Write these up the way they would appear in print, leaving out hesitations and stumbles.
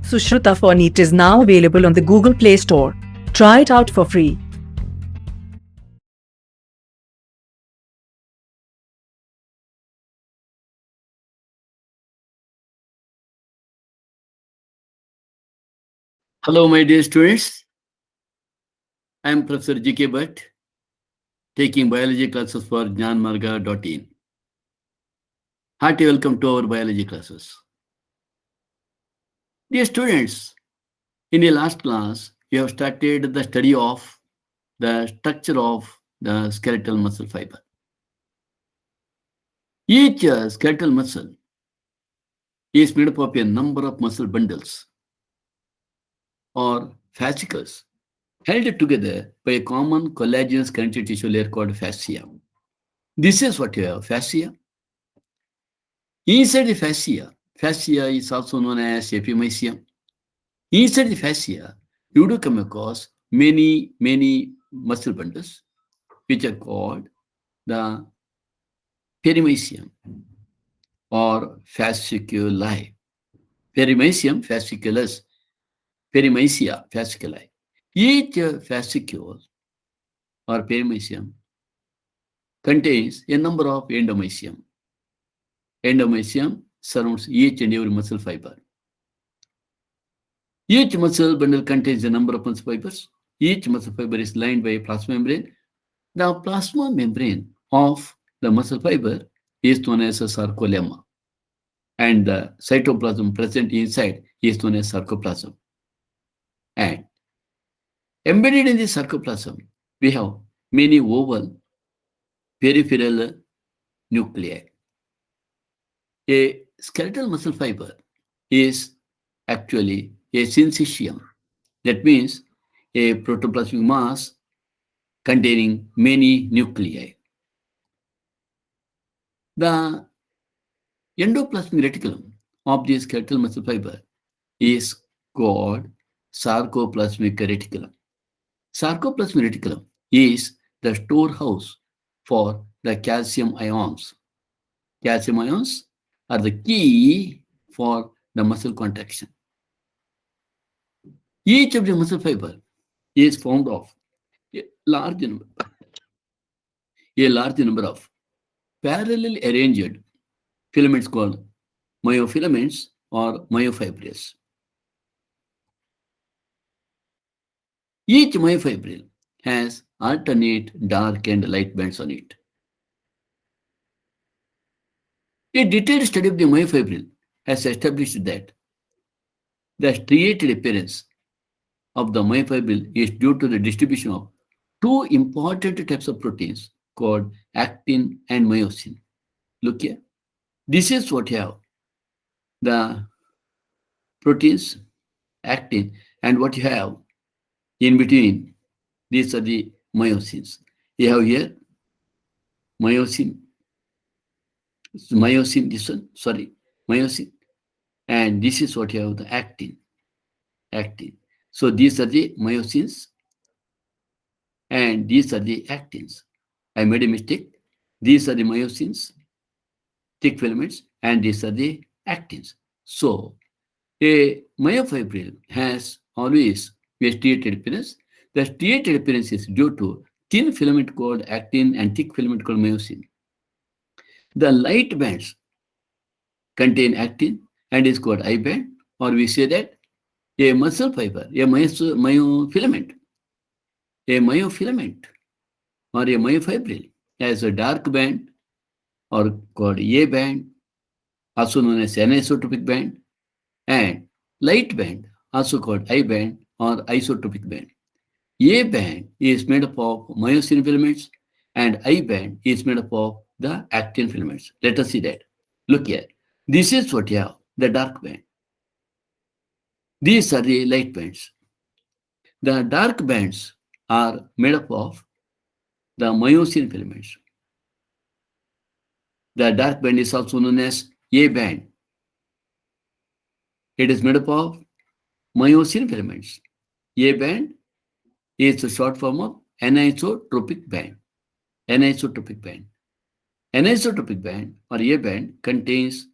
Sushruta for NEET is now available on the Google Play Store. Try it out for free. Hello, my dear students. I am Professor G.K. Bhatt, taking biology classes for jnanmarga.in. Hearty welcome to our biology classes. Dear students, in the last class, we have started the study of the structure of the skeletal muscle fiber. Each skeletal muscle is made up of a number of muscle bundles or fascicles held together by a common collagenous connective tissue layer called fascia. This is what you have, fascia. Inside the fascia is also known as epimysium. Inside the fascia, you do come across many muscle bundles, which are called the perimysium or fasciculi. Perimysium fasciculus, perimysia fasciculi. Each fascicule or perimysium contains a number of endomysium. Endomysium surrounds each and every muscle fiber. Each muscle bundle contains a number of muscle fibers. Each muscle fiber is lined by a plasma membrane. The plasma membrane of the muscle fiber is known as a sarcolemma, and the cytoplasm present inside is known as sarcoplasm. And embedded in the sarcoplasm, we have many oval peripheral nuclei. A skeletal muscle fiber is actually a syncytium. That means a protoplasmic mass containing many nuclei. The endoplasmic reticulum of the skeletal muscle fiber is called sarcoplasmic reticulum. Sarcoplasmic reticulum is the storehouse for the calcium ions. Calcium ions are the key for the muscle contraction. Each of the muscle fiber is formed of a large number, of parallel arranged filaments called myofilaments or myofibrils. Each myofibril has alternate dark and light bands on it. A detailed study of the myofibril has established that the striated appearance of the myofibril is due to the distribution of two important types of proteins called actin and myosin. Look here. This is what you have. The proteins, actin, and what you have in between, these are the myosins. You have here myosin, this one, myosin. And this is what you have, the actin. So these are the myosins and these are the actins. I made a mistake. These are the myosins, thick filaments, and these are the actins. So a myofibril has always a striated appearance. The striated appearance is due to thin filament called actin and thick filament called myosin. The light bands contain actin and is called I band, or we say that a muscle fiber, a myofilament or a myofibril has a dark band or called A band, also known as anisotropic band, and light band, also called I band or isotropic band. A band is made up of myosin filaments and I band is made up of the actin filaments. Let us see that. Look here. This is what you have, the dark band. These are the light bands. The dark bands are made up of the myosin filaments. The dark band is also known as A band. It is made up of myosin filaments. A band is the short form of anisotropic band. Anisotropic band. Anisotropic band or A band contains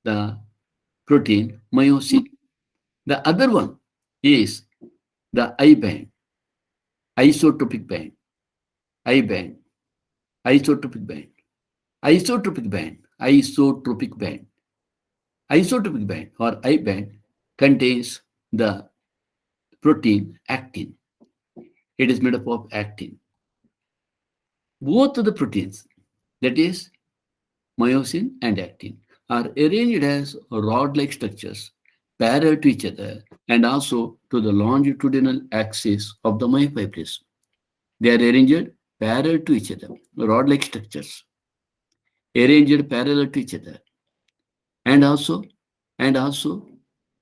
the protein myosin. The other one is the I band, isotropic band, I band, isotropic band, isotropic band, isotropic band. Isotropic band or I band contains the protein actin. It is made up of actin. Both of the proteins, that is myosin and actin, are arranged as rod-like structures parallel to each other and also to the longitudinal axis of the myofibrils. They are arranged parallel to each other, rod-like structures arranged parallel to each other, and also and also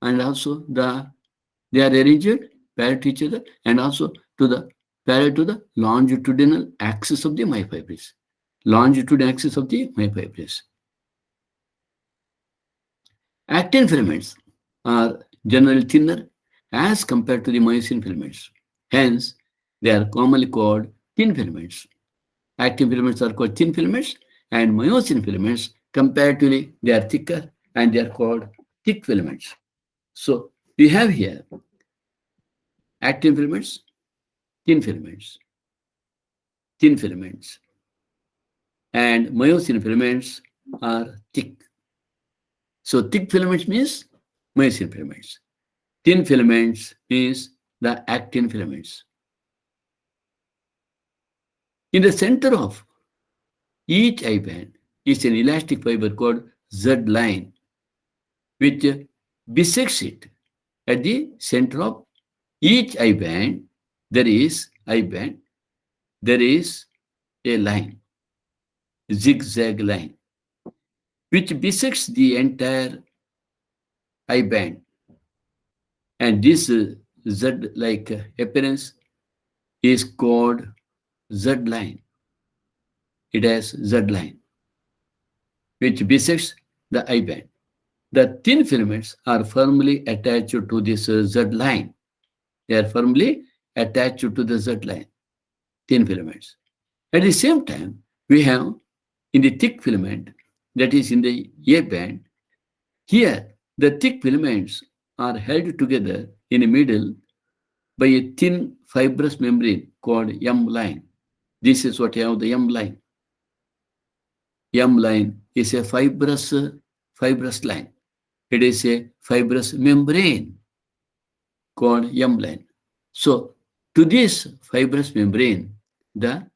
and also they are arranged parallel to each other and also to the parallel to the longitudinal axis of the myofibrils. Longitudinal axis of the myofibrils. Actin filaments are generally thinner as compared to the myosin filaments. Hence, they are commonly called thin filaments. Actin filaments are called thin filaments, and myosin filaments, comparatively, they are thicker and they are called thick filaments. So, we have here actin filaments, thin filaments, thin filaments, and myosin filaments are thick. So, thick filaments means myosin filaments. Thin filaments means the actin filaments. In the center of each I band is an elastic fiber called Z line, which bisects it. At the center of each I band, there is a line, zigzag line, which bisects the entire I band. And this Z-like appearance is called Z line. It has Z line, which bisects the I band. The thin filaments are firmly attached to this Z line. They are firmly attached to the Z line, thin filaments. At the same time, we have in the thick filament, that is in the A band, here the thick filaments are held together in the middle by a thin fibrous membrane called M line. This is what you have, the M line. M line is a fibrous line. It is a fibrous membrane called M line. So, to this fibrous membrane, the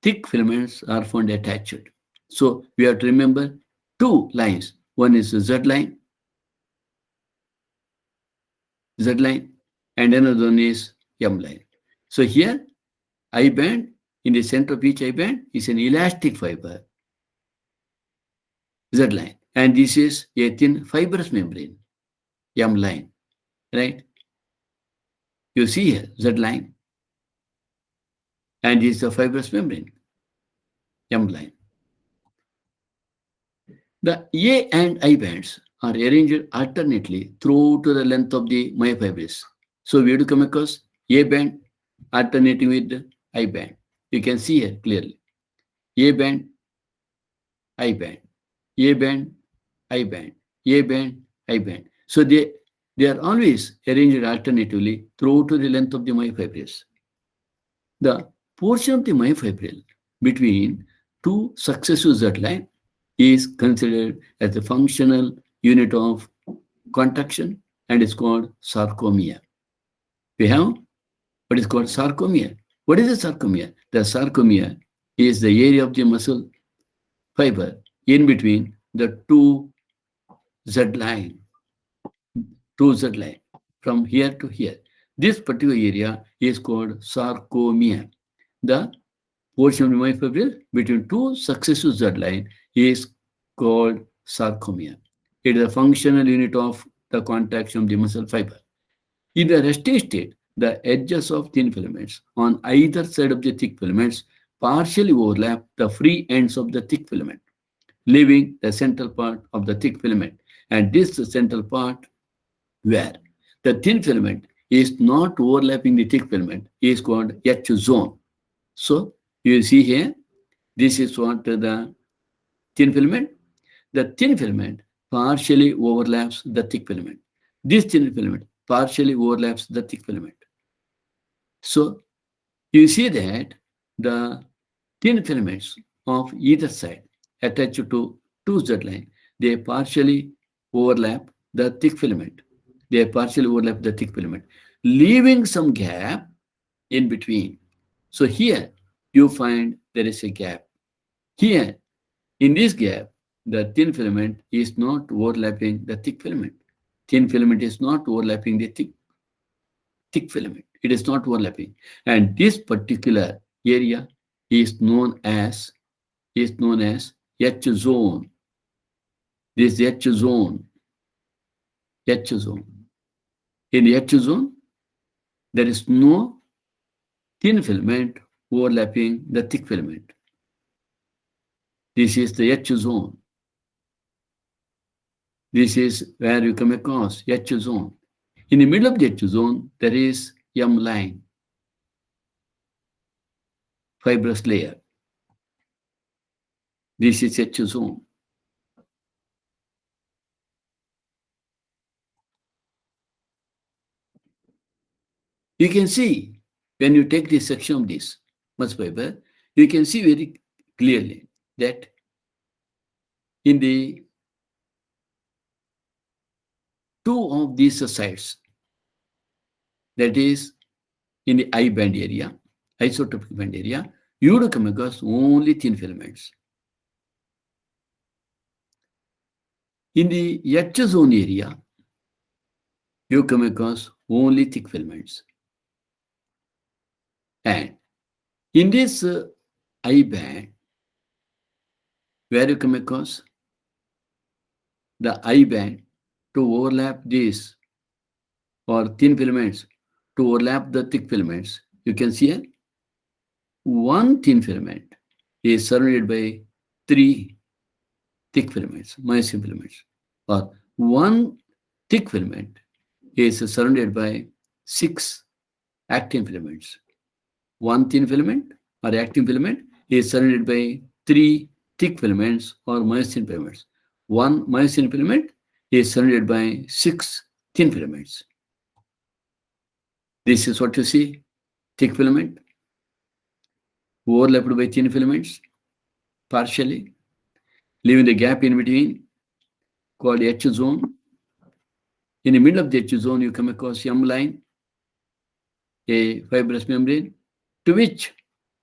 thick filaments are found attached. So, we have to remember two lines. One is the Z line, and another one is M line. So, here, I band, in the center of each I band is an elastic fiber, Z line, and this is a thin fibrous membrane, M line, right? You see here, Z line, and this is a fibrous membrane, M line. The A and I bands are arranged alternately through to the length of the myofibrils. So we have to come across A band alternating with the I band. You can see here clearly. A band, I band, A band, I band, A band, I band. So they are always arranged alternatively through to the length of the myofibrils. The portion of the myofibril between two successive Z line is considered as the functional unit of contraction and is called sarcomere. We have what is called sarcomere. What is the sarcomere? The sarcomere is the area of the muscle fiber in between the two Z line, from here to here. This particular area is called sarcomere. The portion of the myofibril between two successive Z line is called sarcomere. It is a functional unit of the contraction of the muscle fiber. In the resting state, the edges of thin filaments on either side of the thick filaments partially overlap the free ends of the thick filament, leaving the central part of the thick filament. And this central part where the thin filament is not overlapping the thick filament is called H zone. So you see here, this is what the thin filament. The thin filament partially overlaps the thick filament. This thin filament partially overlaps the thick filament. So you see that the thin filaments of either side attached to two Z line, they partially overlap the thick filament. They partially overlap the thick filament, leaving some gap in between. So here you find there is a gap. Here in this gap, the thin filament is not overlapping the thick filament. Thin filament is not overlapping the thick filament. It is not overlapping. And this particular area is known as H zone. This H zone. H zone. In the H zone, there is no thin filament overlapping the thick filament. This is the H zone. This is where you come across H zone. In the middle of the H zone, there is M line, fibrous layer. This is H zone. You can see when you take this section of this much fiber, you can see very clearly that in the two of these sides, that is in the I band area, isotopic band area, you would come across only thin filaments. In the H zone area, you come across only thick filaments. And in this I band, where you come across the I band to overlap this or thin filaments to overlap the thick filaments, you can see here one thin filament is surrounded by three thick filaments, myosin filaments, or one thick filament is surrounded by six actin filaments. One thin filament or actin filament is surrounded by three thick filaments or myosin filaments. One myosin filament is surrounded by six thin filaments. This is what you see, thick filament overlapped by thin filaments partially, leaving the gap in between called H zone. In the middle of the H zone, you come across M line, a fibrous membrane to which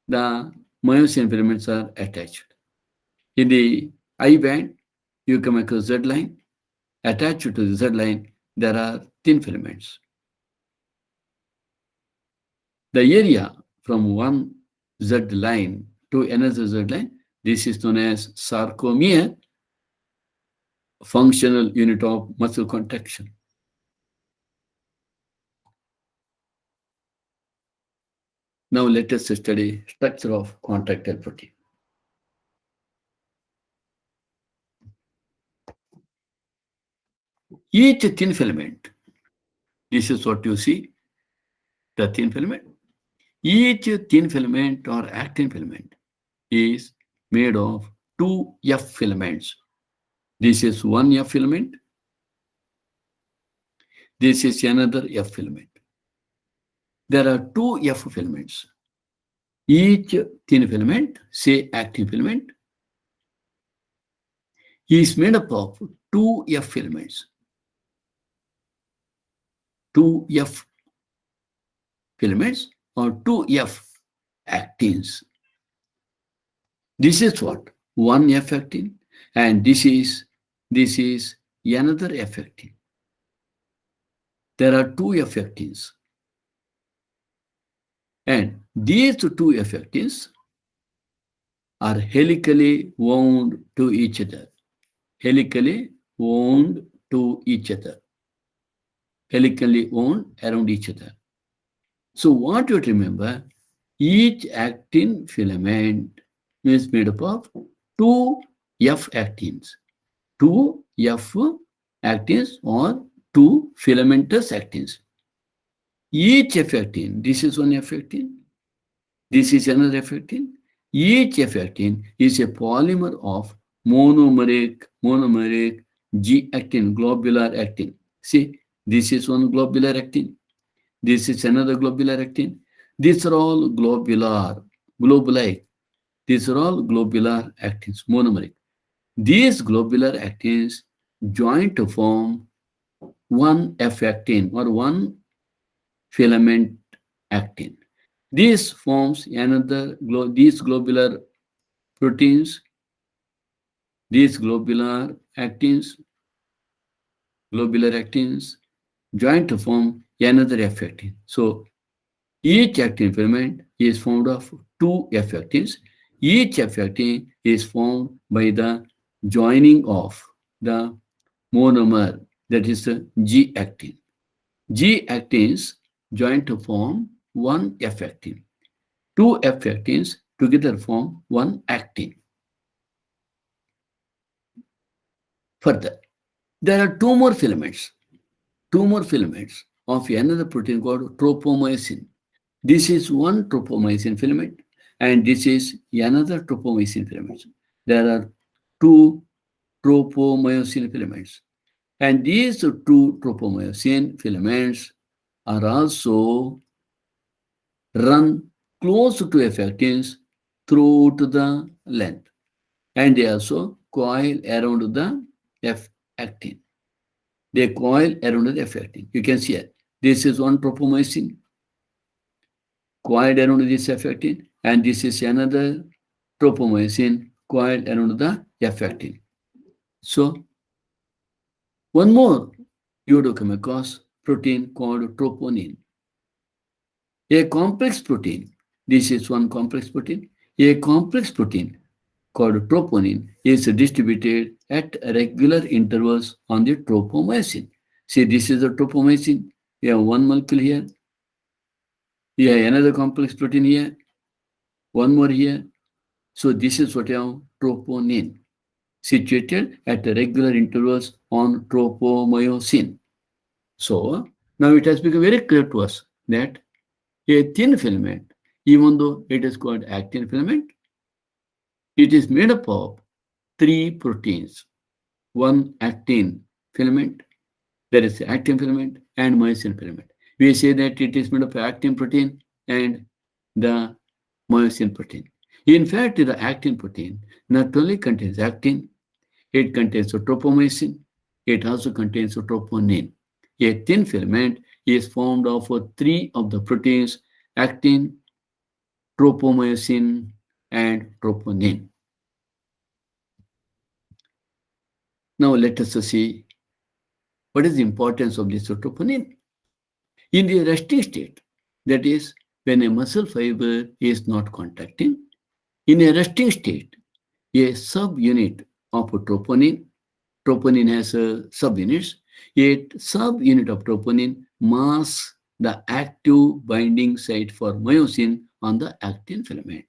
the myosin filaments are attached. In the I band, you come across Z line. Attached to the Z line, there are thin filaments. The area from one Z line to another Z line, this is known as sarcomere, functional unit of muscle contraction. Now let us study structure of contractile protein. Each thin filament, this is what you see, the thin filament. Each thin filament or actin filament is made of two F filaments. This is one F filament. This is another F filament. There are two F filaments. Each thin filament, say actin filament, is made up of two F filaments. Two F filaments or two F actins. This is what? One F actin, and this is another F actin. There are two F actins. And these two F actins are helically wound to each other. Helically wound to each other. Helically wound around each other. So what you remember, each actin filament is made up of two F actins. Two F actins or two filamentous actins. Each F actin, this is one F actin, this is another F actin. Each F actin is a polymer of monomeric G actin, globular actin. See, This is one globular actin. This is another globular actin. These are all globuli. These are all globular actins, monomeric. These globular actins join to form one F actin or one filament actin. This forms another, these proteins, these globular actins join to form another F actin. So each actin filament is formed of two F actins. Each F actin is formed by the joining of the monomer, that is the G actin. G actins join to form one F actin. Two F actins together form one actin. Further, there are two more filaments of another protein called tropomyosin. This is one tropomyosin filament, and this is another tropomyosin filament. There are two tropomyosin filaments, and these two tropomyosin filaments are also run close to effectins throughout the length, and they also coil around the F actin. They coil around the F actin. You can see it. This is one tropomyosin coiled around this F actin, and this is another tropomyosin coiled around the F actin. So one more come protein called troponin. A complex protein, this is one complex protein. A complex protein called troponin is distributed at regular intervals on the tropomyosin. See, this is the tropomyosin. You have one molecule here. You have another complex protein here. One more here. So this is what you have troponin, situated at regular intervals on tropomyosin. So now it has become very clear to us that a thin filament, even though it is called actin filament, it is made up of three proteins. One actin filament, there is actin filament and myosin filament. We say that it is made of actin protein and the myosin protein. In fact, the actin protein not only contains actin, it contains tropomyosin, it also contains troponin. A thin filament is formed of three of the proteins: actin, tropomyosin, and troponin. Now let us see what is the importance of this troponin. In the resting state, that is, when a muscle fiber is not contracting, in a resting state, a subunit of troponin has subunits, a subunit of troponin masks the active binding site for myosin on the actin filament.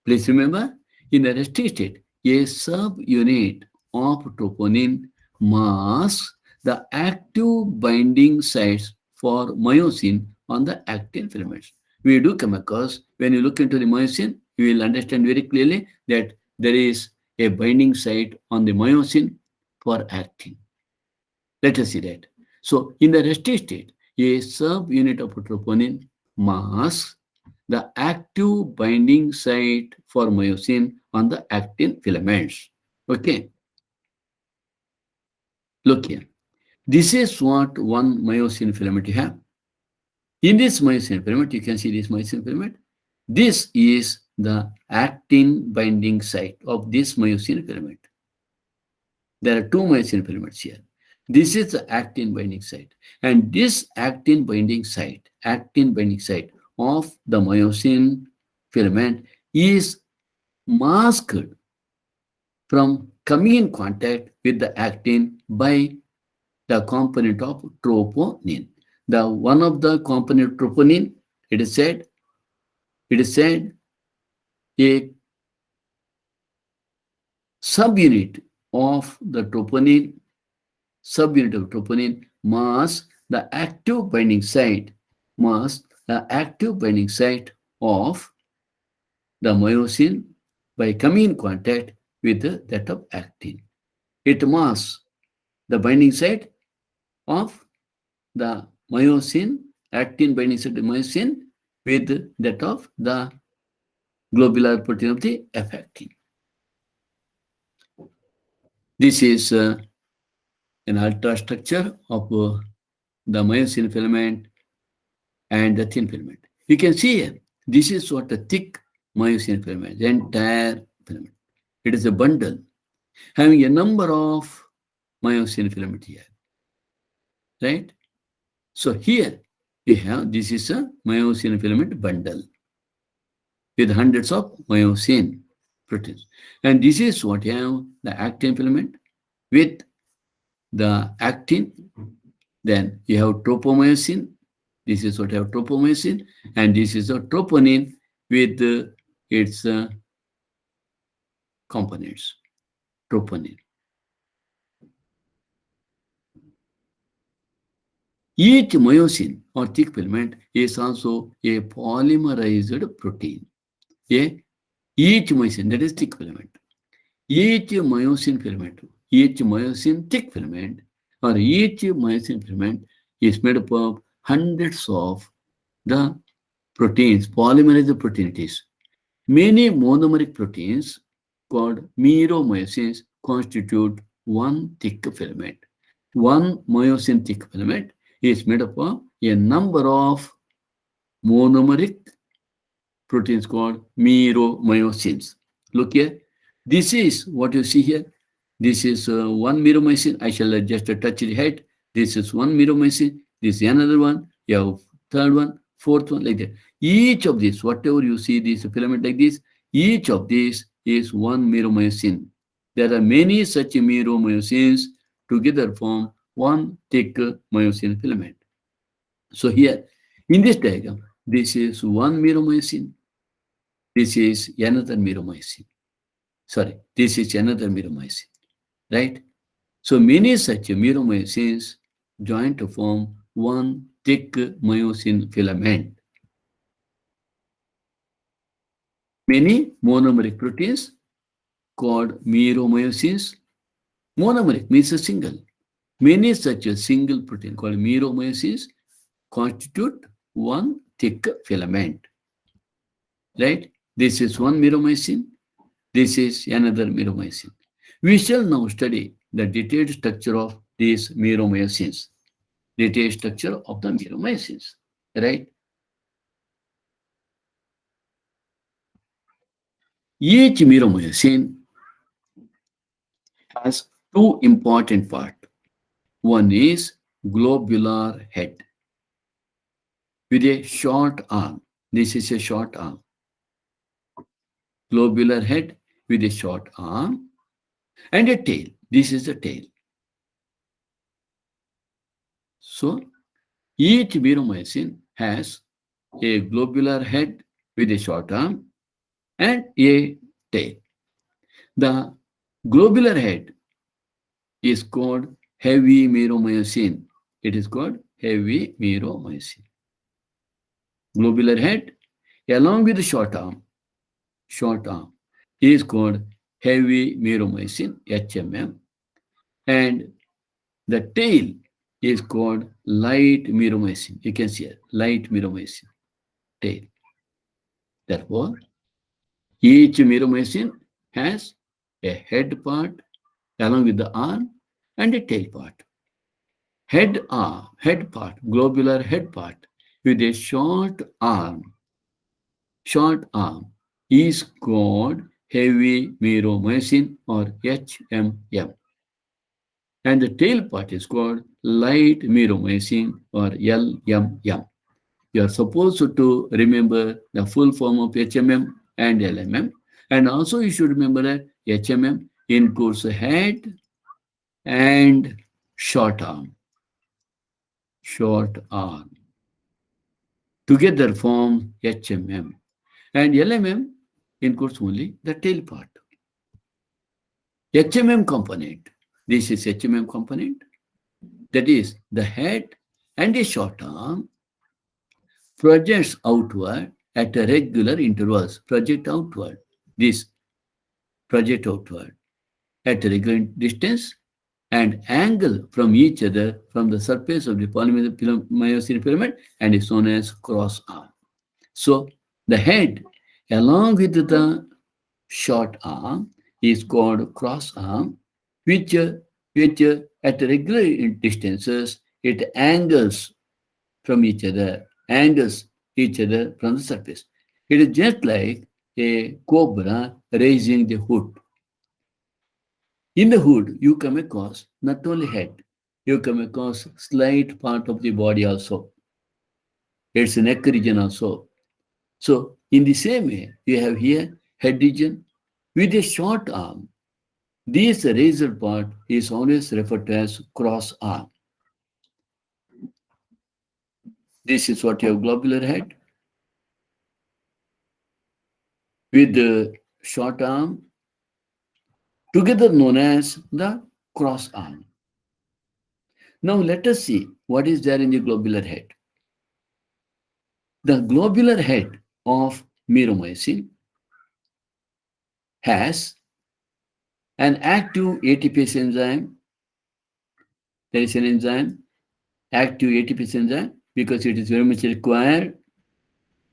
Please remember, in the resting state, a subunit of troponin masks the active binding sites for myosin on the actin filaments. We do come across, when you look into the myosin, you will understand very clearly that there is a binding site on the myosin for actin. Let us see that. So, in the resting state, a subunit of troponin masks the active binding site for myosin on the actin filaments. Okay, look here. This is what one myosin filament you have. In this myosin filament, you can see this myosin filament. This is the actin binding site of this myosin filament. There are two myosin filaments here. This is the actin binding site. And this actin binding site of the myosin filament is masked from coming in contact with the actin by the component of troponin. The one of the component troponin, it is said a subunit of the troponin, masks the active binding site, of the myosin by coming in contact with that of actin. It masks the binding site of the myosin, actin binding site of myosin with that of the globular protein of the F actin. This is an ultrastructure of the myosin filament and the thin filament. You can see here, this is what a thick myosin filament, the entire filament. It is a bundle having a number of myosin filament here, right? So here we have, this is a myosin filament bundle with hundreds of myosin proteins. And this is what you have, the actin filament with the actin. Then you have tropomyosin. This is what you have, tropomyosin. And this is a troponin with its components, troponin. Each myosin or thick filament is also a polymerized protein. Each myosin, that is thick filament. Each myosin filament, each myosin thick filament, or each myosin filament is made up of hundreds of the proteins, polymerized protein it is. Many monomeric proteins called meromyosins constitute one thick filament. One myosin thick filament is made up of a number of monomeric proteins called meromyosins. Look here. This is what you see here. This is one meromycin. I shall just touch the head. This is one meromycin. This is another one. You have third one, fourth one, like that. Each of these, whatever you see, this filament like this, each of these is one meromycin. There are many such meromycins together form one thick myosin filament. So here, in this diagram, this is one meromycin. This is another meromycin. Sorry, this is another meromycin, right? So many such meromycins join to form one thick myosin filament. Many monomeric proteins called meromyosins. Monomeric means a single. Many such a single protein called meromyosins constitute one thick filament, right? This is one meromycin. This is another meromycin. We shall now study the detailed structure of these meromycins. Detailed structure of the meromycins, right? Each meromycin has two important parts. One is globular head with a short arm. This is a short arm. Globular head with a short arm and a tail. This is the tail. So each meromycin has a globular head with a short arm and a tail. The globular head is called heavy meromycin. It is called heavy meromycin. Globular head along with the short arm is called heavy meromycin, HMM, and the tail is called light meromycin. You can see it, light meromycin, tail. Therefore, each meromycin has a head part along with the arm and a tail part. Head part, globular head part with a short arm is called heavy meromycin or HMM. And the tail part is called light meromycin or LMM. You are supposed to remember the full form of HMM and LMM. And also you should remember that HMM includes head and short arm. Together form HMM. And LMM includes only the tail part. HMM component. This is HMM component. That is the head and a short arm projects outward at a regular intervals. Project outward. This project outward at a regular distance and angle from each other from the surface of the polymyosine filament and is known as cross arm. So the head along with the short arm is called cross arm, which, at regular distances it angles each other from the surface. It is just like a cobra raising the hood. In the hood, you come across not only head, you come across slight part of the body also. It's a neck region also. So in the same way, you have here head region with a short arm. This razor part is always referred to as cross arm. This is what you have globular head with the short arm, together known as the cross arm. Now let us see what is there in the globular head. The globular head of meromycin has an active ATPase enzyme. There is an enzyme, active ATPase enzyme, because it is very much required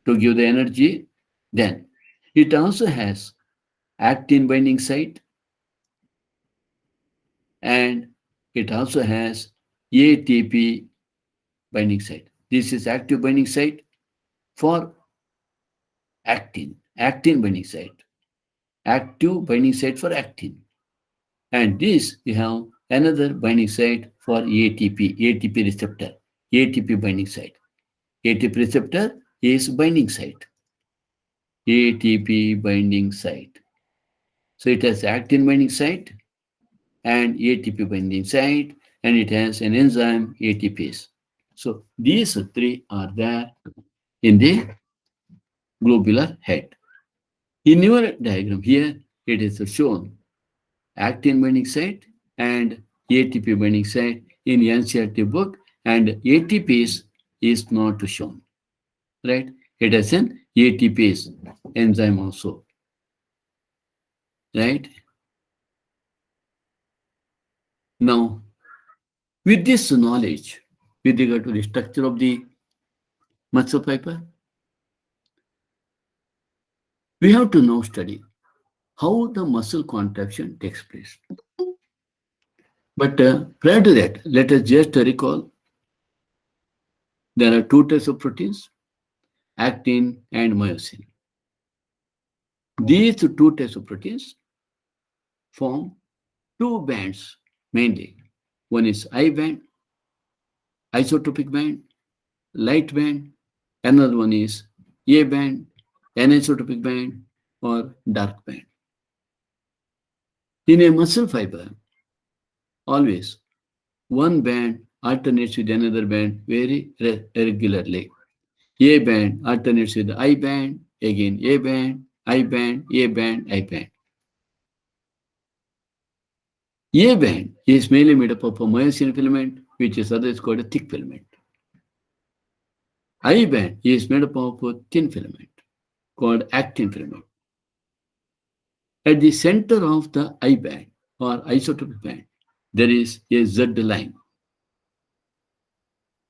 to give the energy. Then it also has actin binding site, and it also has ATP binding site. This is active binding site for actin binding site, active binding site for actin. And this you have another binding site for ATP receptor, ATP binding site. ATP receptor is binding site, ATP binding site. So it has actin binding site and ATP binding site, and it has an enzyme ATPase. So these three are there in the globular head. In your diagram here, it is shown actin binding site and ATP binding site in NCERT book, and ATPase is not shown, right? It has an ATPase enzyme also, right? Now, with this knowledge with regard to the structure of the muscle fiber, we have to now study how the muscle contraction takes place. But prior to that, let us just recall there are two types of proteins, actin and myosin. These two types of proteins form two bands mainly. One is I band, isotopic band, light band. Another one is A band, anisotropic band, or dark band. In a muscle fiber, always one band alternates with another band very regularly. A band alternates with the I band, again A band, I band, A band, I band. A band is mainly made up of a myosin filament, which is otherwise called a thick filament. I band is made up of a thin filament called actin filament. At the center of the I band or isotopic band, there is a Z line.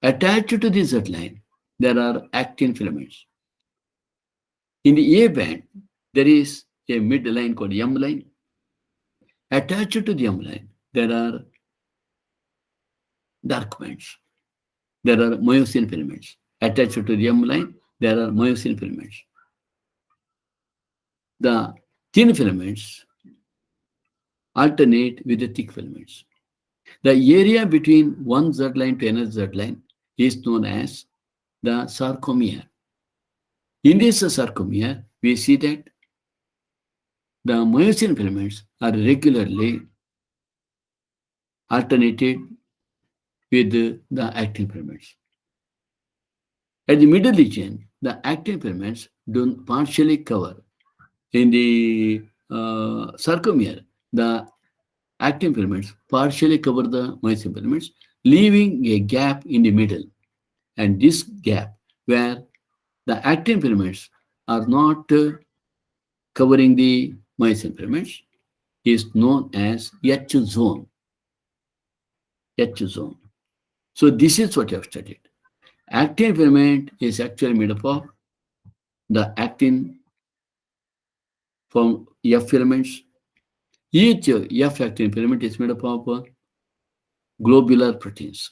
Attached to the Z line, there are actin filaments. In the A band, there is a midline called M line. Attached to the M line, there are dark bands. There are myosin filaments. Attached to the M line, there are myosin filaments. The thin filaments alternate with the thick filaments. The area between one Z line to another Z line is known as the sarcomere. In this sarcomere, we see that the myosin filaments are regularly alternated with the actin filaments. At the middle region, the actin filaments do partially cover. In the sarcomere, the actin filaments partially cover the myosin filaments, leaving a gap in the middle. And this gap, where the actin filaments are not covering the myosin filaments, is known as H zone. H zone. So this is what you have studied. Actin filament is actually made up of the actin from F filaments. Each F actin filament is made up of globular proteins.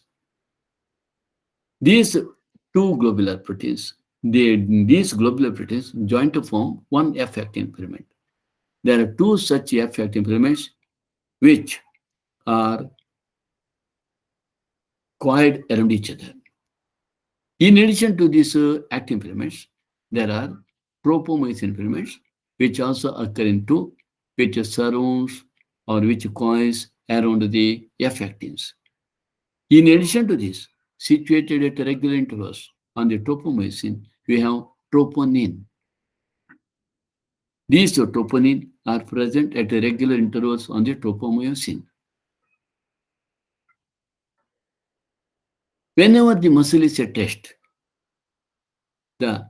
These two globular proteins, these globular proteins join to form one F actin filament. There are two such F actin filaments which are coiled around each other. In addition to these actin filaments, there are tropomyosin filaments which also occur in two, which surrounds or which coils around the F actins. In addition to this, situated at regular intervals on the tropomyosin, we have troponin. These troponin are present at regular intervals on the tropomyosin. Whenever the muscle is attached, the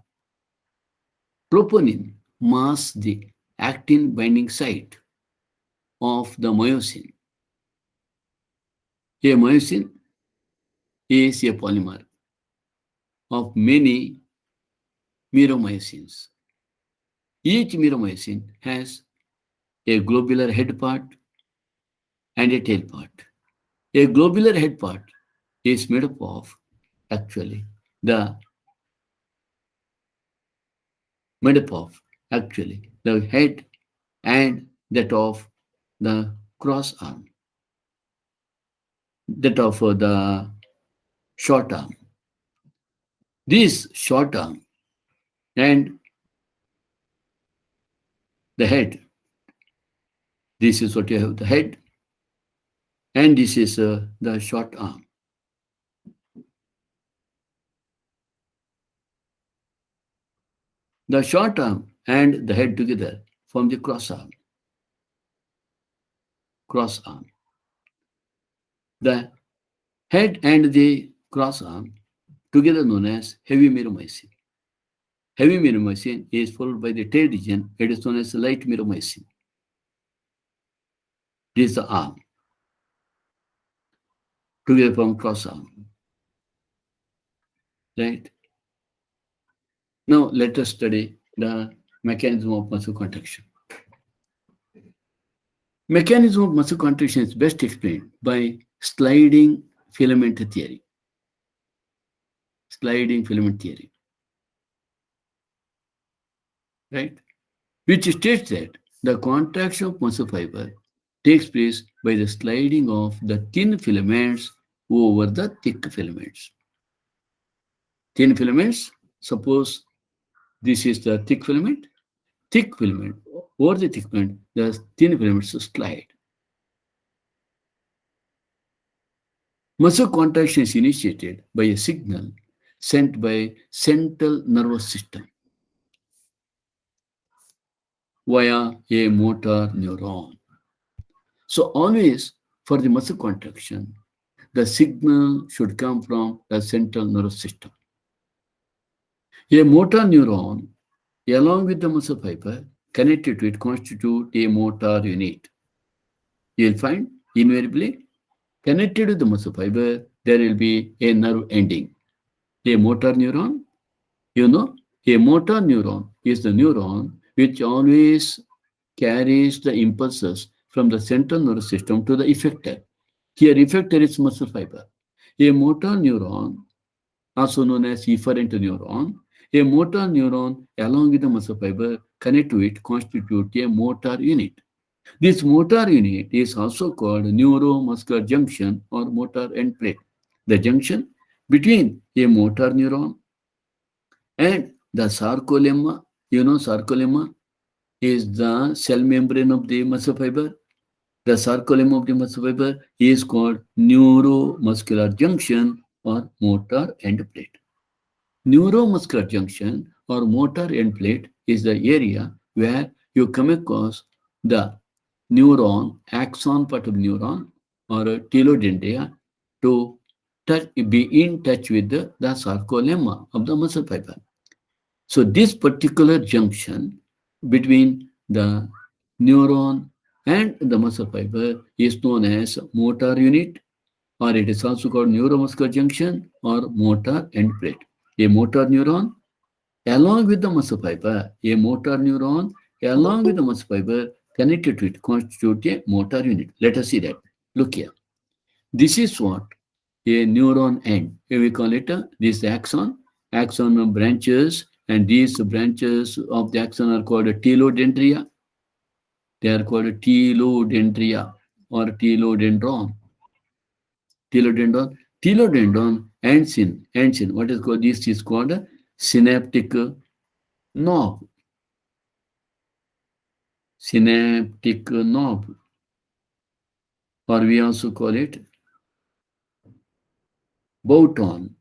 troponin masks the actin binding site of the myosin. A myosin is a polymer of many meromyosins. Each meromyosin has a globular head part and a tail part. A globular head part is made up of actually the made up of actually the head and that of the cross arm, that of the short arm. This short arm and the head, this is what you have the head, and this is the short arm. The short arm and the head together form the cross arm. Cross arm. The head and the cross arm together known as heavy meromycin. Heavy meromycin is followed by the tail region. It is known as light meromycin. This is the arm. Together from cross arm. Right? Now let us study the mechanism of muscle contraction. Mechanism of muscle contraction is best explained by sliding filament theory. Sliding filament theory. Right? Which states that the contraction of muscle fiber takes place by the sliding of the thin filaments over the thick filaments. Thin filaments, suppose this is the thick filament, over the thick filament, the thin filaments slide. Muscle contraction is initiated by a signal sent by central nervous system via a motor neuron. So always for the muscle contraction, the signal should come from the central nervous system. A motor neuron, along with the muscle fiber, connected to it constitute a motor unit. You will find invariably connected to the muscle fiber, there will be a nerve ending. A motor neuron, you know, a motor neuron is the neuron which always carries the impulses from the central nervous system to the effector. Here, effector is muscle fiber. A motor neuron, also known as efferent neuron, a motor neuron along with the muscle fiber connect to it constitute a motor unit. This motor unit is also called neuromuscular junction or motor end plate. The junction between a motor neuron and the sarcolemma, sarcolemma is the cell membrane of the muscle fiber. The sarcolemma of the muscle fiber is called neuromuscular junction or motor end plate. Neuromuscular junction or motor end plate is the area where you come across the neuron, axon part of neuron or telodendria to be in touch with the sarcolemma of the muscle fiber. So this particular junction between the neuron and the muscle fiber is known as motor unit or it is also called neuromuscular junction or motor end plate. A motor neuron along with the muscle fiber, a motor neuron along with the muscle fiber connected to it constitute a motor unit. Let us see that. Look here. This is what a neuron end. Here we call it this axon. Axon branches, and these branches of the axon are called telodendria. They are called telodendria or telodendron. Telodendron. Telodendron ends in what is called, this is called a synaptic knob. Synaptic knob, or we also call it Bouton.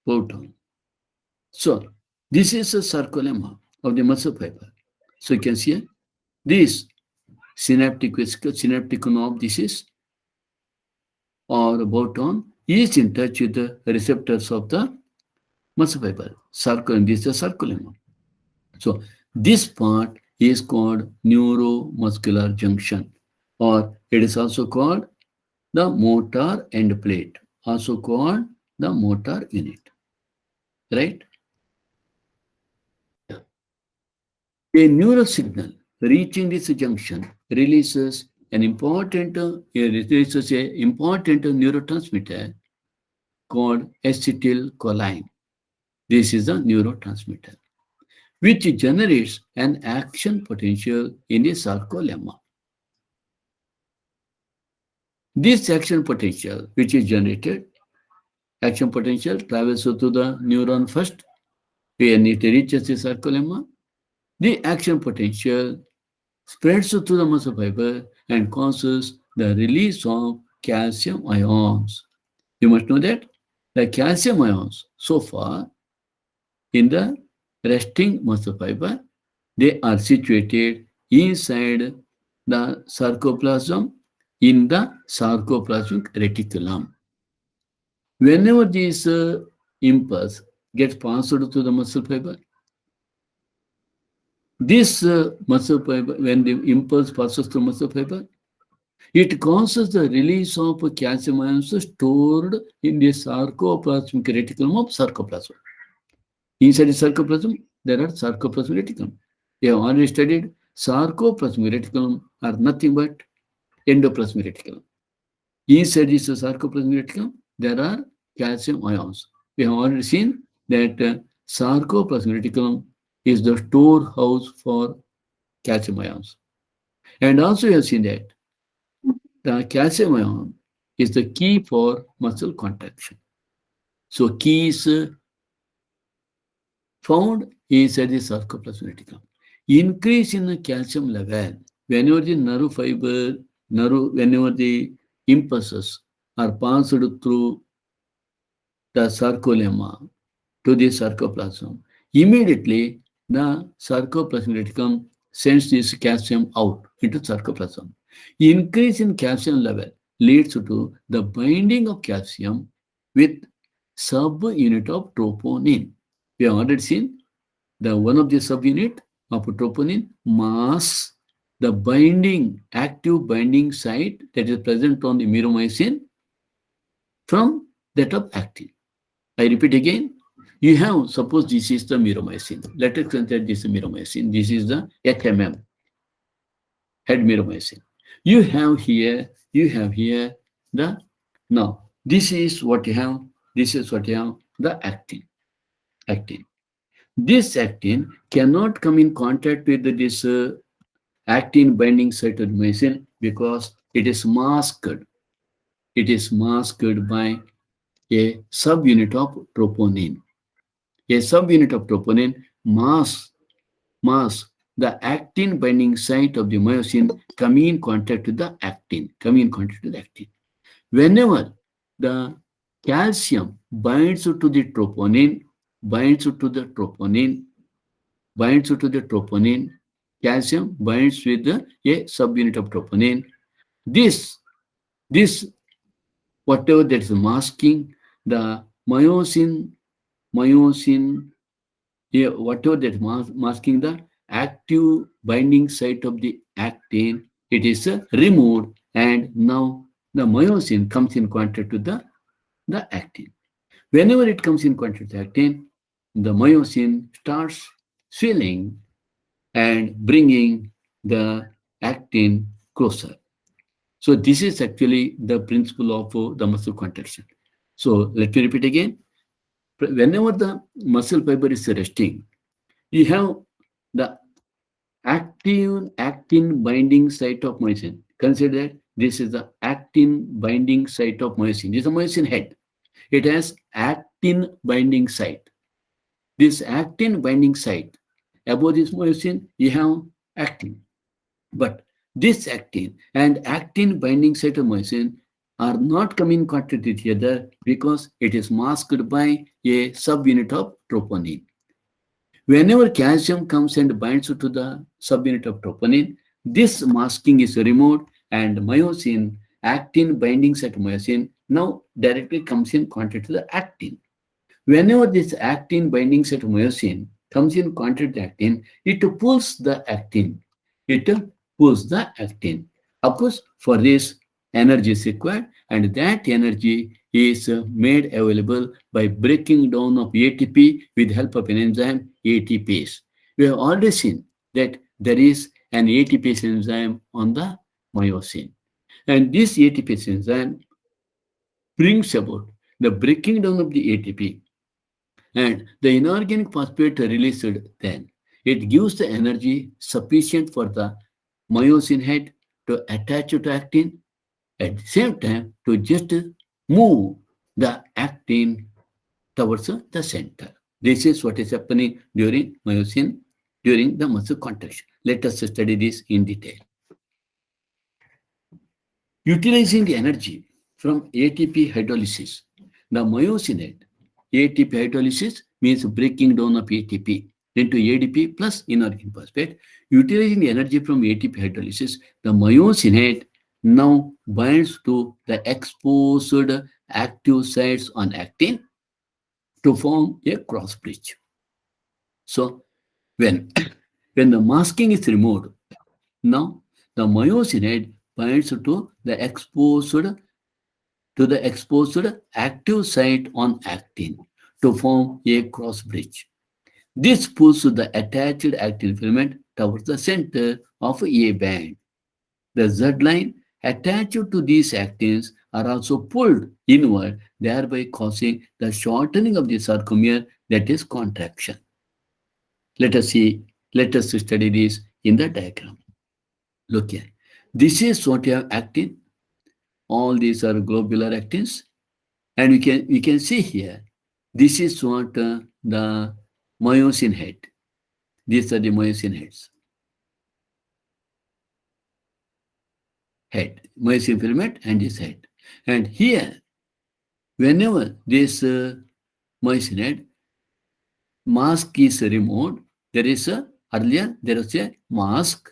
Bouton. So this is a sarcolemma of the muscle fiber. So you can see this synaptic vesicle, synaptic knob, this is, or Bouton is in touch with the receptors of the muscle fiber. This is a sarcolemma. So this part is called neuromuscular junction, or it is also called the motor end plate, also called the motor unit, right? A neural signal reaching this junction releases an important neurotransmitter called acetylcholine. This is a neurotransmitter which generates an action potential in the sarcolemma. This action potential, which is generated, action potential travels to the neuron first, when it reaches the sarcolemma. The action potential spreads to the muscle fiber and causes the release of calcium ions. You must know that the calcium ions, so far in the resting muscle fiber, they are situated inside the sarcoplasm, in the sarcoplasmic reticulum. Whenever this impulse gets passed to the muscle fiber, this muscle fiber, when the impulse passes through muscle fiber, it causes the release of calcium ions stored in the sarcoplasmic reticulum of sarcoplasm. Inside the sarcoplasm, there are sarcoplasmic reticulum. We have already studied sarcoplasmic reticulum are nothing but endoplasmic reticulum. Inside this sarcoplasmic reticulum, there are calcium ions. We have already seen that sarcoplasmic reticulum is the storehouse for calcium ions. And also we have seen that the calcium ion is the key for muscle contraction. So key is found inside the sarcoplasmic reticulum. Increase in the calcium level whenever the nerve fiber, whenever the impulses are passed through the sarcolemma to the sarcoplasm, immediately the sarcoplasmic reticulum sends this calcium out into sarcoplasm. Increase in calcium level leads to the binding of calcium with subunit of troponin. We have already seen the one of the subunit of troponin masks the binding, active binding site that is present on the myromycin from that of actin. I repeat again, you have, suppose this is the myromycin. Let us consider this myromycin. This is the HMM, head myromycin. You have here the, now this is what you have, the actin. This actin cannot come in contact with this actin binding site of myosin because it is masked. It is masked by a subunit of troponin. A subunit of troponin masks the actin binding site of the myosin coming in contact with the actin. Whenever the calcium binds to the troponin, calcium binds with a subunit of troponin. This whatever that is masking the myosin, whatever that is masking the active binding site of the actin, it is removed, and now the myosin comes in contact with the actin. Whenever it comes in contact with actin, the myosin starts swelling and bringing the actin closer. So this is actually the principle of the muscle contraction. So let me repeat again. Whenever the muscle fiber is resting, you have the active actin binding site of myosin. Consider that this is the actin binding site of myosin. This is a myosin head. It has actin binding site. This actin binding site, above this myosin, you have actin. But this actin and actin binding site of myosin are not coming in contact with each other because it is masked by a subunit of troponin. Whenever calcium comes and binds to the subunit of troponin, this masking is removed and myosin, actin binding site myosin, now directly comes in contact with the actin. Whenever this actin binding site myosin comes in contact with actin, it pulls the actin. It pulls the actin. Of course, for this, energy is required, and that energy is made available by breaking down of ATP with help of an enzyme ATPase. We have already seen that there is an ATPase enzyme on the myosin, and this ATPase enzyme brings about the breaking down of the ATP, and the inorganic phosphate released then. It gives the energy sufficient for the myosin head to attach to actin, at the same time to just move the actin towards the center. This is what is happening during myosin, during the muscle contraction. Let us study this in detail. Utilizing the energy from ATP hydrolysis, the myosin head, ATP hydrolysis means breaking down of ATP into ADP plus inorganic phosphate. Utilizing the energy from ATP hydrolysis, the myosin head now binds to the exposed active sites on actin to form a cross bridge. So when, when the masking is removed, now the myosin head binds to the exposed active site on actin to form a cross bridge. This pulls the attached actin filament towards the center of A band. The Z line attached to these actins are also pulled inward, thereby causing the shortening of the sarcomere, that is contraction. Let us see, let us study this in the diagram. Look here. This is what you have actin. All these are globular actins. And we can see here, this is what the myosin head. These are the myosin heads. Head, myosin filament and this head. And here, whenever this myosin head mask is removed, there is earlier there was a mask,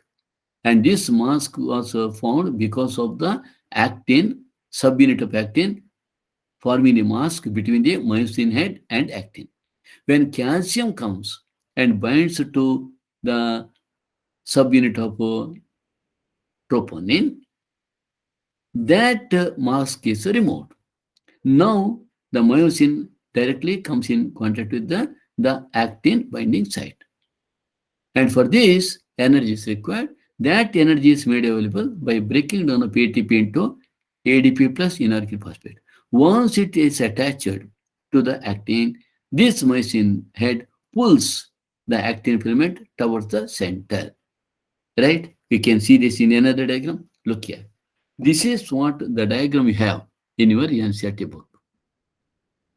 and this mask was found because of the actin, subunit of actin, forming a mask between the myosin head and actin. When calcium comes and binds to the subunit of troponin, that mask is removed. Now the myosin directly comes in contact with the actin binding site. And for this, energy is required. That energy is made available by breaking down of ATP into ADP plus inorganic phosphate. Once it is attached to the actin, this myosin head pulls the actin filament towards the center. Right? We can see this in another diagram. Look here. This is what the diagram you have in your NCERT book.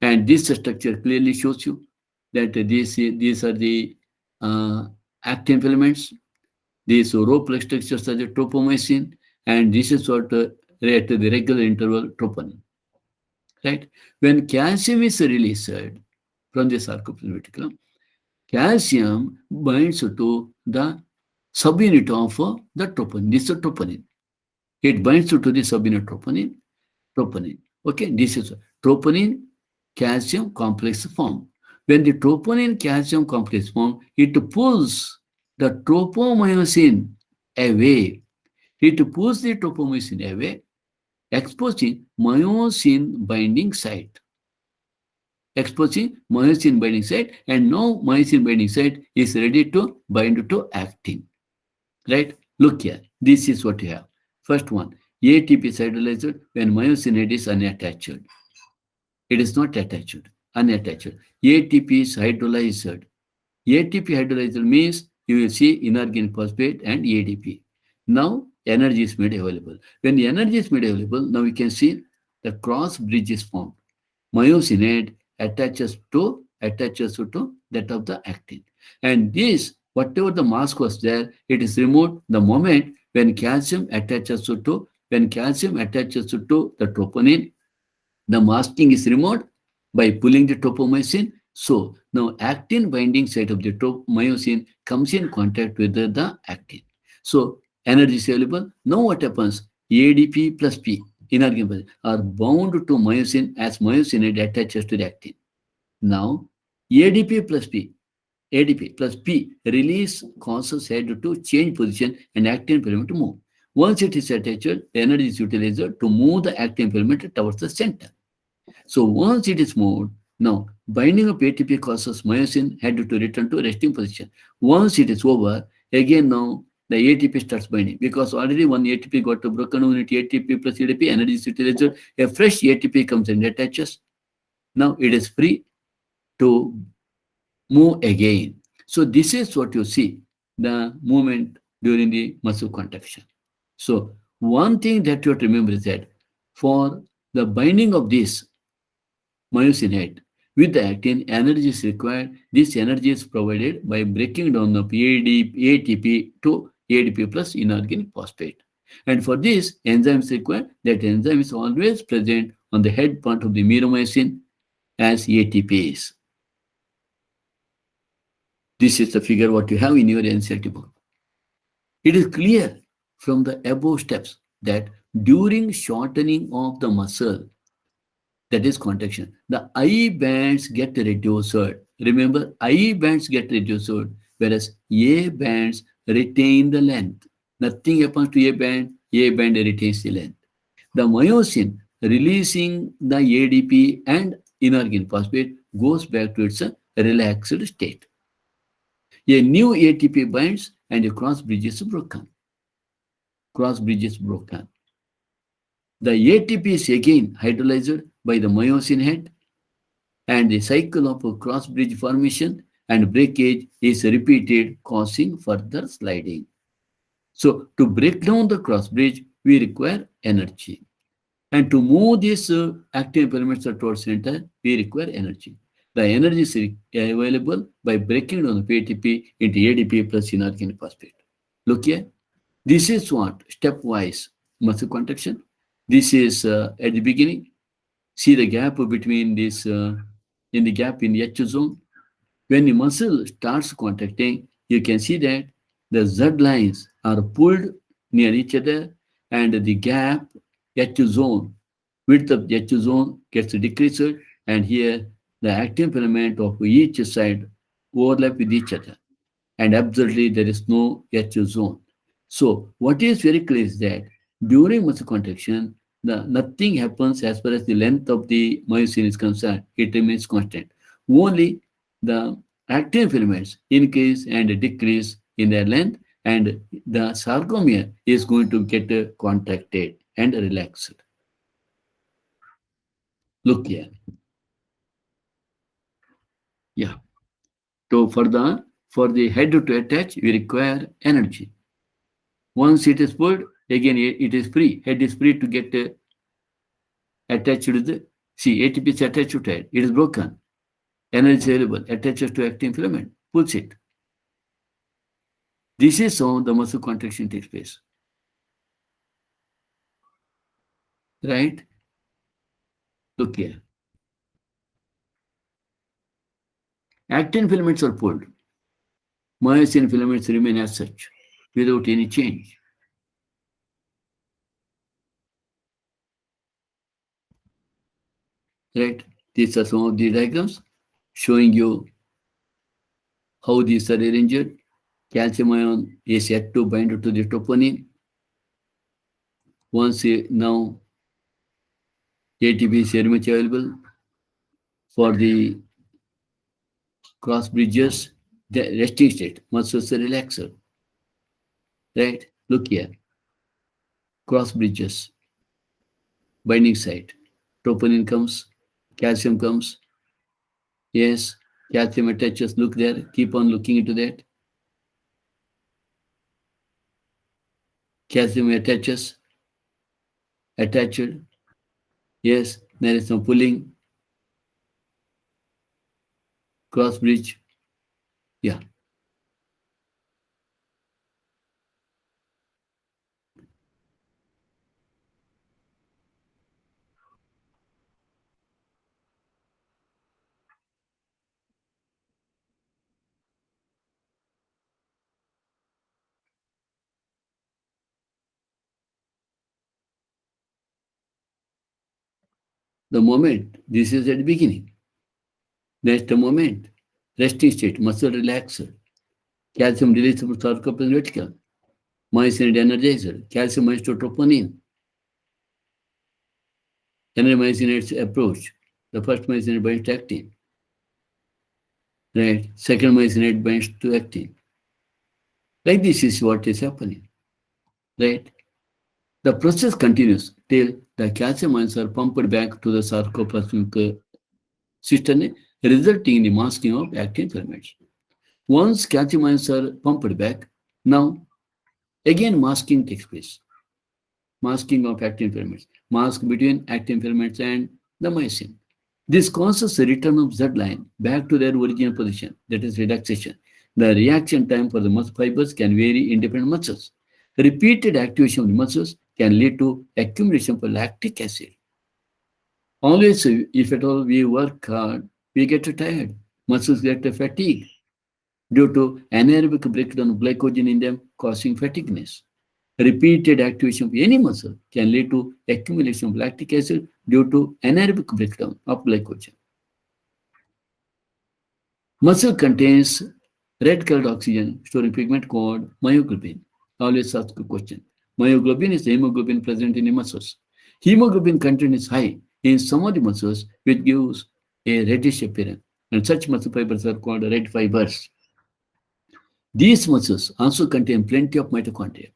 And this structure clearly shows you that these are the actin filaments. These rope-like structures are the tropomyosin, and this is what at the regular interval troponin. Right? When calcium is released from the sarcoplasmic reticulum, calcium binds to the subunit of the troponin. This is troponin. It binds to the subunit troponin. Okay, this is troponin calcium complex form. When the troponin calcium complex form, it pulls the tropomyosin away. It pulls the tropomyosin away, exposing myosin binding site. Exposing myosin binding site, and now myosin binding site is ready to bind to actin. Right? Look here. This is what you have. First one, ATP is hydrolyzed when myosin head is unattached. It is not attached, unattached. ATP is hydrolyzed. ATP hydrolyzed means you will see inorganic phosphate and ADP. Now energy is made available. When the energy is made available, now we can see the cross bridge is formed. Myosin head attaches to that of the actin. And this, whatever the mask was there, it is removed the moment when calcium attaches to the troponin, the masking is removed by pulling the tropomyosin. So now actin binding site of the myosin comes in contact with the actin. So energy is available. Now what happens? ADP plus P, inorganic, are bound to myosin as myosin attaches to the actin. Now ADP plus P, ADP plus P release causes head to change position and actin filament to move. Once it is attached, the energy is utilized to move the actin filament towards the center. So once it is moved, now binding of ATP causes myosin head to return to resting position. Once it is over, again now the ATP starts binding because already one ATP got a broken unit ATP plus ADP, energy is utilized, a fresh ATP comes and attaches. Now it is free to move again. So this is what you see, the movement during the muscle contraction. So one thing that you have to remember is that for the binding of this myosin head with the actin, energy is required. This energy is provided by breaking down of ATP to ADP plus inorganic phosphate. And for this, enzyme is required. That enzyme is always present on the head part of the meromyosin as ATPase. This is the figure what you have in your NCERT book. It is clear from the above steps that during shortening of the muscle, that is contraction, the I bands get reduced. Remember, I bands get reduced, whereas A bands retain the length. Nothing happens to A band retains the length. The myosin releasing the ADP and inorganic phosphate goes back to its relaxed state. A new ATP binds and a cross bridge is broken. Cross bridge is broken. The ATP is again hydrolyzed by the myosin head, and the cycle of a cross bridge formation and breakage is repeated, causing further sliding. So to break down the cross bridge, we require energy. And to move these active elements towards center, we require energy. The energy is available by breaking down the ATP into ADP plus inorganic phosphate. Look here. This is what stepwise muscle contraction. This is at the beginning. See the gap between this, in the gap in the H zone. When the muscle starts contracting, you can see that the Z lines are pulled near each other and the gap H zone, width of the H zone gets decreased, and here the actin filament of each side overlap with each other, and absolutely there is no H zone. So what is very clear is that during muscle contraction, nothing happens as far as the length of the myosin is concerned. It remains constant. Only the actin filaments increase and decrease in their length, and the sarcomere is going to get contracted and relaxed. Look here. Yeah. So for the head to attach, we require energy. Once it is pulled, again it is free. Head is free to get attached to the, see, ATP is attached to head. It is broken. Energy is available, attaches to actin filament, pulls it. This is how the muscle contraction takes place. Right? Look here. Actin filaments are pulled. Myosin filaments remain as such, without any change. Right? These are some of the diagrams showing you how these are arranged. calcium ion is yet to bind to the troponin. Once now ATP is very much available for the cross bridges, the resting state, muscles relaxer, right? Look here, cross bridges, binding site, troponin comes, calcium comes, yes, calcium attaches, look there, keep on looking into that. Calcium attaches, attached, yes, there is some pulling, cross bridge, yeah. The moment, this is at the beginning. That's the moment. Resting state, muscle relaxer, calcium release from sarcoplasmic reticulum, myosin energizer, calcium isotroponin, myosinate approach. The first myosinate binds to actin, right? Second myosinate binds to actin. Like this is what is happening, right? The process continues till the calcium ions are pumped back to the sarcoplasmic cistern, resulting in the masking of actin filaments. Once calcium ions are pumped back, now again masking takes place. Masking of actin filaments, mask between actin filaments and the myosin. This causes a return of Z line back to their original position, that is relaxation. The reaction time for the muscle fibers can vary in different muscles. Repeated activation of the muscles can lead to accumulation of lactic acid. Always, if at all we work hard, we get tired. Muscles get fatigued due to anaerobic breakdown of glycogen in them, causing fatigueness. Repeated activation of any muscle can lead to accumulation of lactic acid due to anaerobic breakdown of glycogen. Muscle contains red-colored oxygen storing pigment called myoglobin. Always ask a question. Myoglobin is the hemoglobin present in the muscles. Hemoglobin content is high in some of the muscles, which gives a reddish appearance. And such muscle fibers are called red fibers. These muscles also contain plenty of mitochondria,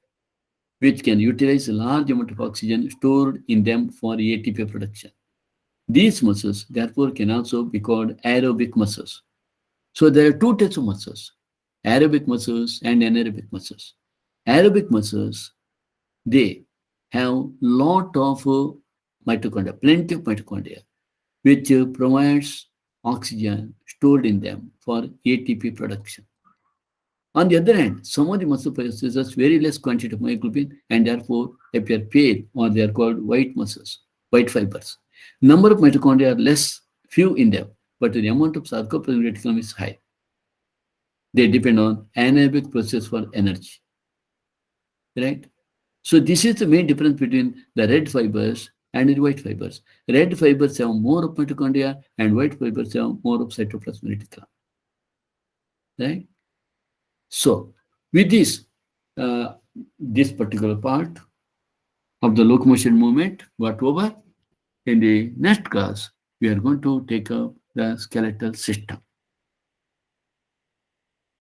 which can utilize a large amount of oxygen stored in them for ATP production. These muscles, therefore, can also be called aerobic muscles. So there are two types of muscles, aerobic muscles and anaerobic muscles. Aerobic muscles, they have lot of mitochondria, plenty of mitochondria, which provides oxygen stored in them for ATP production. On the other hand, some of the muscle possess very less quantity of myoglobin and therefore appear pale, or they are called white muscles, white fibers. Number of mitochondria are less, few in them, but the amount of sarcoplasmic reticulum is high. They depend on anaerobic process for energy, right? So this is the main difference between the red fibers and the white fibers. Red fibers have more of mitochondria and white fibers have more of cytoplasmic reticulum, right? So with this particular part of the locomotion movement got over. In the next class, we are going to take up the skeletal system.